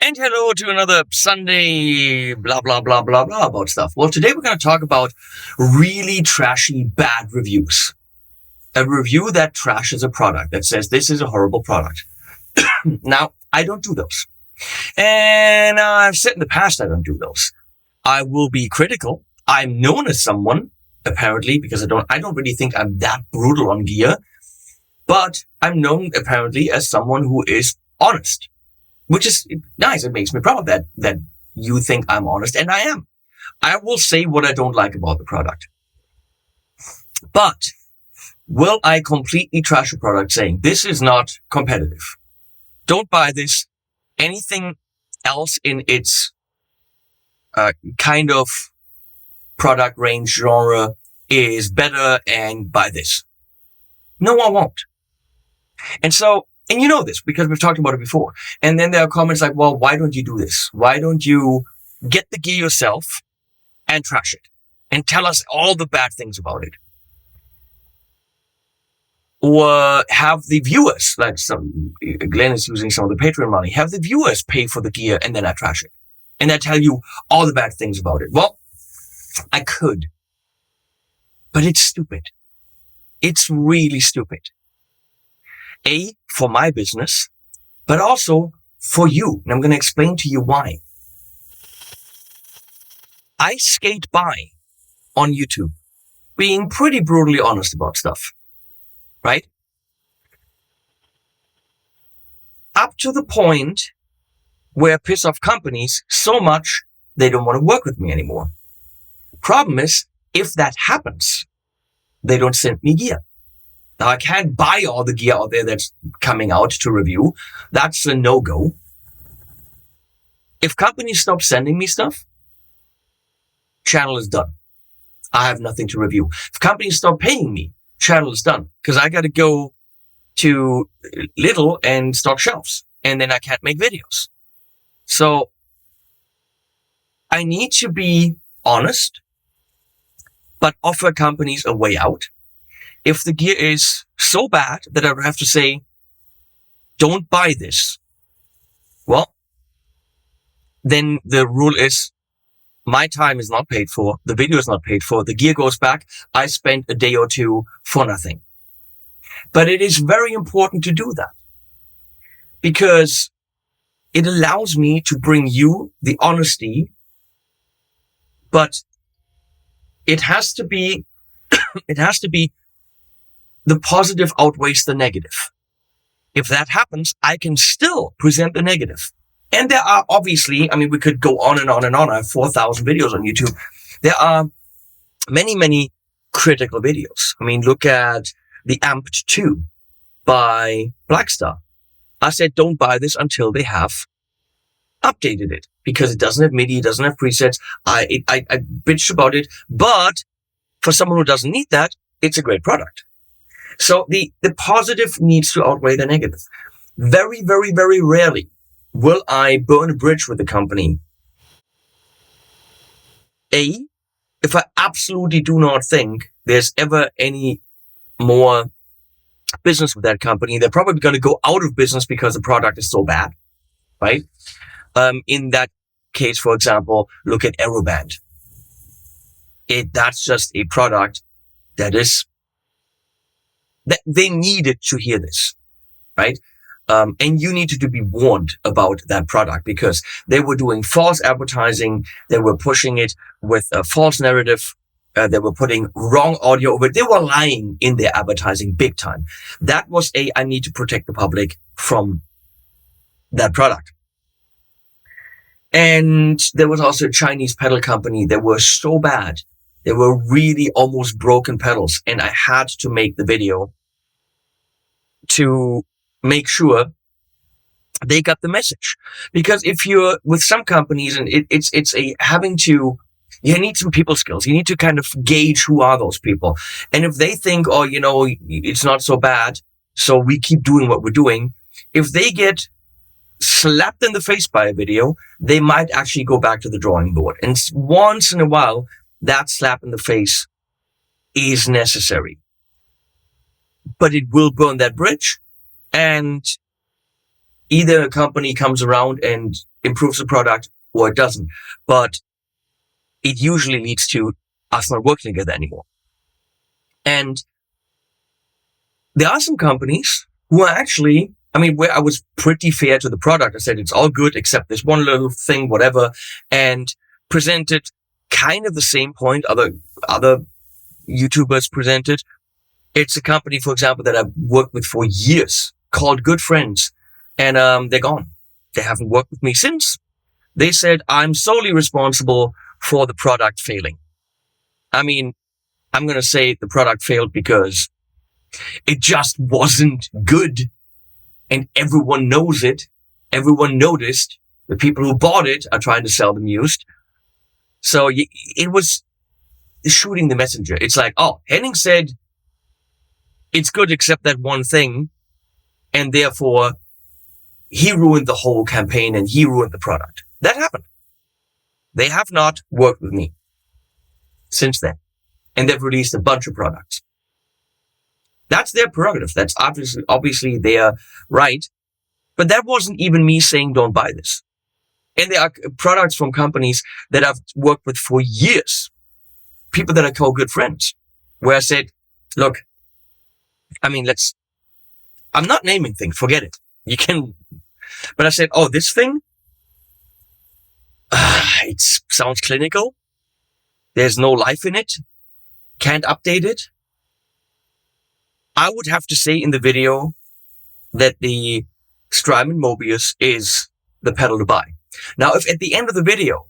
And hello to another Sunday blah, blah, blah, blah, blah about stuff. Well, today we're going to talk about really trashy, bad reviews. A review that trashes a product, that says this is a horrible product. Now, I don't do those. And I've said in the past I don't do those. I will be critical. I'm known as someone, apparently, because I don't really think I'm that brutal on gear. But I'm known, apparently, as someone who is honest. Which is nice. It makes me proud that you think I'm honest, and I am. I will say what I don't like about the product. But will I completely trash a product saying this is not competitive? Don't buy this. Anything else in its kind of product range genre is better, and buy this. No, I won't. And you know this because we've talked about it before. And then there are comments like, well, why don't you do this? Why don't you get the gear yourself and trash it and tell us all the bad things about it? Or have the viewers, like Glenn is using some of the Patreon money, have the viewers pay for the gear and then I trash it. And I tell you all the bad things about it. Well, I could. But it's stupid. It's really stupid. For my business, but also for you. And I'm going to explain to you why. I skate by on YouTube, being pretty brutally honest about stuff, right? Up to the point where I piss off companies so much they don't want to work with me anymore. Problem is, if that happens, they don't send me gear. Now, I can't buy all the gear out there that's coming out to review. That's a no-go. If companies stop sending me stuff, channel is done. I have nothing to review. If companies stop paying me, channel is done. Because I got to go to Lidl and stock shelves. And then I can't make videos. So, I need to be honest, but offer companies a way out. If the gear is so bad that I would have to say, don't buy this, well, then the rule is my time is not paid for, the video is not paid for, the gear goes back, I spent a day or two for nothing. But it is very important to do that because it allows me to bring you the honesty, but it has to be the positive outweighs the negative. If that happens, I can still present the negative. And there are obviously, we could go on and on and on. I have 4,000 videos on YouTube. There are many, many critical videos. Look at the Amped 2 by Blackstar. I said, don't buy this until they have updated it because it doesn't have MIDI, it doesn't have presets. I bitched about it, but for someone who doesn't need that, it's a great product. So the positive needs to outweigh the negative. Very, very, very rarely will I burn a bridge with the company. If I absolutely do not think there's ever any more business with that company, they're probably going to go out of business because the product is so bad, right? In that case, for example, look at Aeroband. That's just a product that they needed to hear this, right? And you needed to be warned about that product because they were doing false advertising. They were pushing it with a false narrative. They were putting wrong audio over it. They were lying in their advertising big time. That was I need to protect the public from that product. And there was also a Chinese pedal company that were so bad. They were really almost broken pedals. And I had to make the video to make sure they got the message. Because if you're with some companies and you need some people skills. You need to kind of gauge who are those people. And if they think, it's not so bad, so we keep doing what we're doing. If they get slapped in the face by a video, they might actually go back to the drawing board. And once in a while, that slap in the face is necessary. But it will burn that bridge. And either a company comes around and improves the product or it doesn't. But it usually leads to us not working together anymore. And there are some companies who are actually, where I was pretty fair to the product. I said, it's all good except this one little thing, whatever, and presented kind of the same point other YouTubers presented. It's a company, for example, that I've worked with for years called Good Friends, and they're gone. They haven't worked with me since. They said, I'm solely responsible for the product failing. I'm going to say the product failed because it just wasn't good. And everyone knows it. Everyone noticed. The people who bought it are trying to sell them used. So it was shooting the messenger. It's like, oh, Henning said it's good except that one thing. And therefore, he ruined the whole campaign and he ruined the product. That happened. They have not worked with me since then. And they've released a bunch of products. That's their prerogative. That's obviously their right. But that wasn't even me saying don't buy this. And there are products from companies that I've worked with for years. People that I call good friends. Where I said, look, I'm not naming things. Forget it. You can, but I said, oh, this thing, it sounds clinical. There's no life in it. Can't update it. I would have to say in the video that the Strymon Mobius is the pedal to buy. Now, if at the end of the video,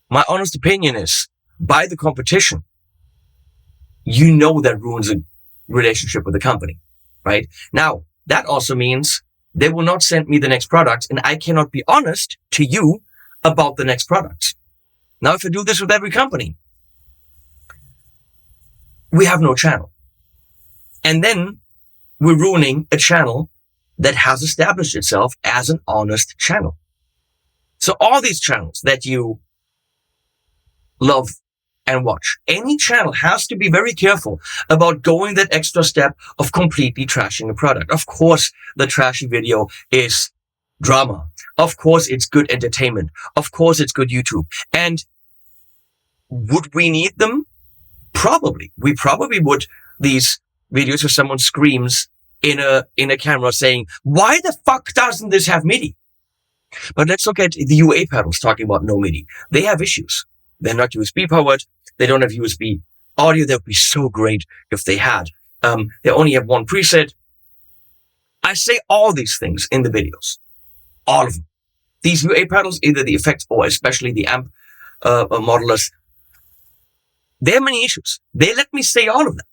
my honest opinion is buy the competition, that ruins a relationship with the company, right? Now, that also means they will not send me the next product and I cannot be honest to you about the next products. Now, if I do this with every company, we have no channel. And then we're ruining a channel that has established itself as an honest channel. So all these channels that you love and watch, any channel has to be very careful about going that extra step of completely trashing a product. Of course, the trashy video is drama. Of course, it's good entertainment. Of course, it's good YouTube. And would we need them? Probably. We probably would. These videos where someone screams in a camera saying, why the fuck doesn't this have MIDI? But let's look at the UA pedals talking about no MIDI. They have issues. They're not USB powered. They don't have USB audio. That would be so great if they had. They only have one preset. I say all these things in the videos. All of them. These UA pedals, either the effects or especially the amp modelers, they have many issues. They let me say all of them.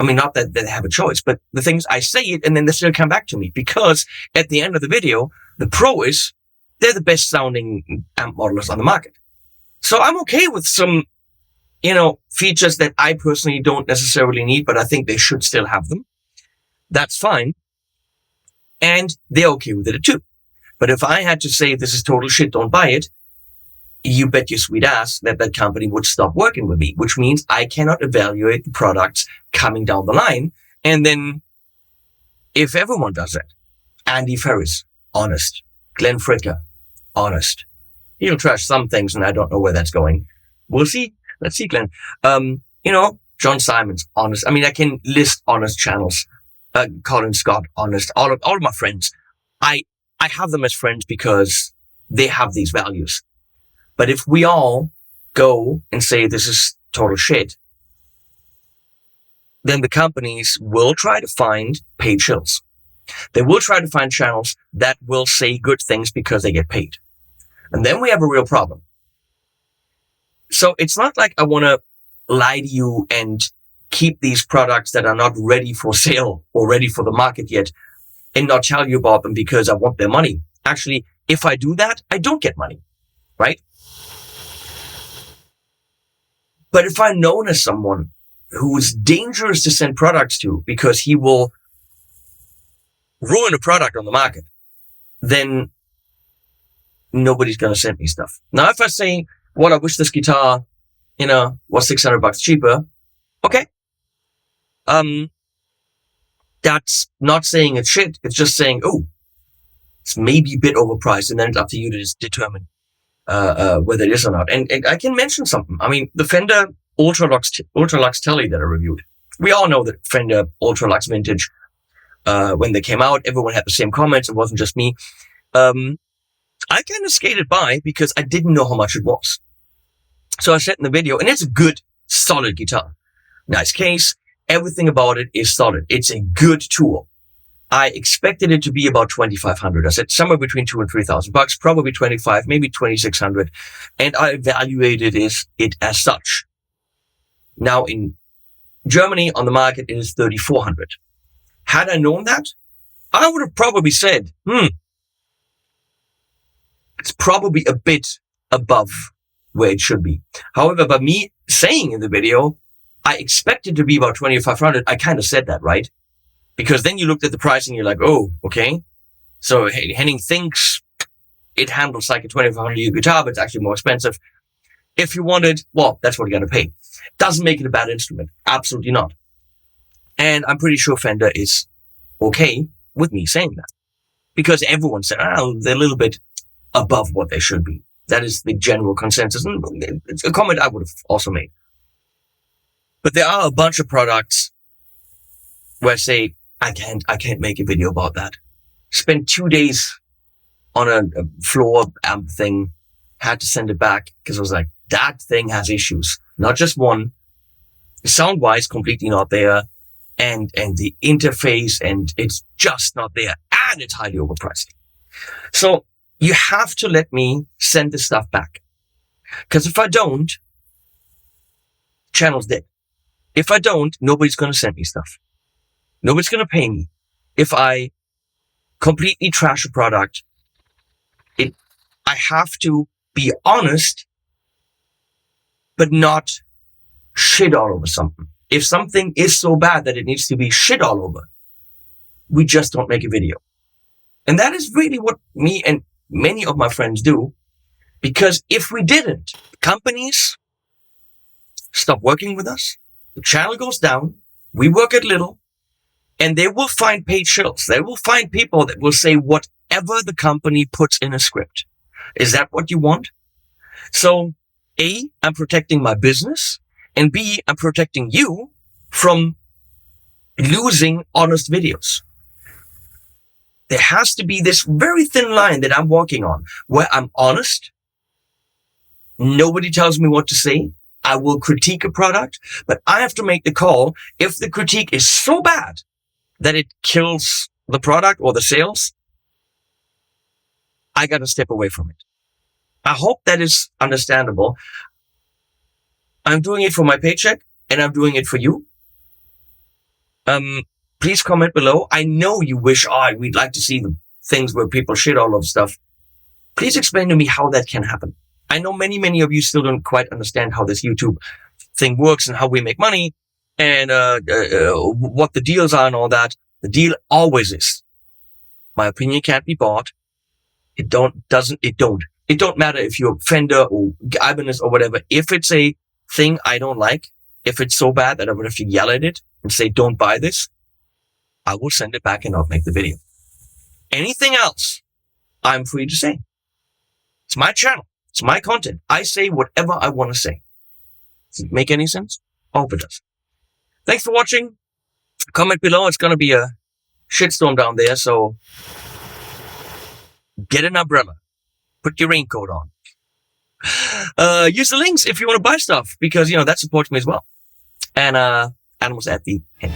Not that they have a choice, but the things I say it and then they still come back to me because at the end of the video, the pro is they're the best sounding amp modelers on the market. So I'm okay with some, features that I personally don't necessarily need, but I think they should still have them. That's fine. And they're okay with it too. But if I had to say this is total shit, don't buy it, you bet your sweet ass that company would stop working with me, which means I cannot evaluate the products coming down the line. And then if everyone does that, Andy Ferris, honest. Glenn Fricker, honest. He'll trash some things and I don't know where that's going. We'll see. Let's see, Glenn. John Simons, honest. I can list honest channels. Colin Scott, honest. All of my friends. I have them as friends because they have these values. But if we all go and say this is total shit, then the companies will try to find paid shills. They will try to find channels that will say good things because they get paid. And then we have a real problem. So it's not like I want to lie to you and keep these products that are not ready for sale or ready for the market yet and not tell you about them because I want their money. Actually, if I do that, I don't get money, right? But if I'm known as someone who's dangerous to send products to because he will ruin a product on the market, then nobody's going to send me stuff. Now, if I say, well, I wish this guitar, was $600 cheaper. Okay. That's not saying it's shit. It's just saying, oh, It's maybe a bit overpriced, and then it's up to you to just determine whether it is or not. And I can mention something. I mean, the Fender Ultralux Telly that I reviewed. We all know that Fender Ultralux Vintage, when they came out, everyone had the same comments. It wasn't just me. I kind of skated by because I didn't know how much it was. So I said in the video, and it's a good, solid guitar. Nice case. Everything about it is solid. It's a good tool. I expected it to be about $2,500. I said somewhere between $2,000 and $3,000, probably 25, maybe 2,600. And I evaluated it as such. Now in Germany on the market, it is 3,400. Had I known that, I would have probably said, it's probably a bit above where it should be. However, by me saying in the video, I expect it to be about 2,500, I kind of said that, right? Because then you looked at the price and you're like, oh, okay. So Henning thinks it handles like a 2,500 guitar, but it's actually more expensive. If you want it, well, that's what you're going to pay. Doesn't make it a bad instrument. Absolutely not. And I'm pretty sure Fender is okay with me saying that. Because everyone said, they're a little bit above what they should be. That is the general consensus. And it's a comment I would have also made. But there are a bunch of products where I say, I can't make a video about that. Spent 2 days on a floor amp thing. Had to send it back because I was like, that thing has issues. Not just one. Sound-wise, completely not there. And the interface, and it's just not there. And it's highly overpriced. So you have to let me send this stuff back. Because if I don't, channel's dead. If I don't, nobody's going to send me stuff. Nobody's going to pay me. If I completely trash a product, I have to be honest, but not shit all over something. If something is so bad that it needs to be shit all over, we just don't make a video. And that is really what me and many of my friends do. Because if we didn't, companies stop working with us, the channel goes down, we work at little, and they will find paid shills. They will find people that will say whatever the company puts in a script. Is that what you want? So, A, I'm protecting my business, and B, I'm protecting you from losing honest videos. There has to be this very thin line that I'm walking on, where I'm honest. Nobody tells me what to say. I will critique a product, but I have to make the call. If the critique is so bad that it kills the product or the sales, I got to step away from it. I hope that is understandable. I'm doing it for my paycheck, and I'm doing it for you. Please comment below. I know you wish, we'd like to see the things where people shit all over stuff. Please explain to me how that can happen. I know many of you still don't quite understand how this YouTube thing works and how we make money and what the deals are and all that. The deal always is, my opinion can't be bought. It don't matter if you're Fender or Ibanez or whatever. If it's a thing I don't like, if it's so bad that I would have to yell at it and say, don't buy this, I will send it back and not make the video. Anything else, I'm free to say. It's my channel. It's my content. I say whatever I want to say. Does it make any sense? I hope it does. Thanks for watching. Comment below. It's going to be a shitstorm down there, so get an umbrella. Put your raincoat on. Use the links if you want to buy stuff, because, that supports me as well. And animals at the end.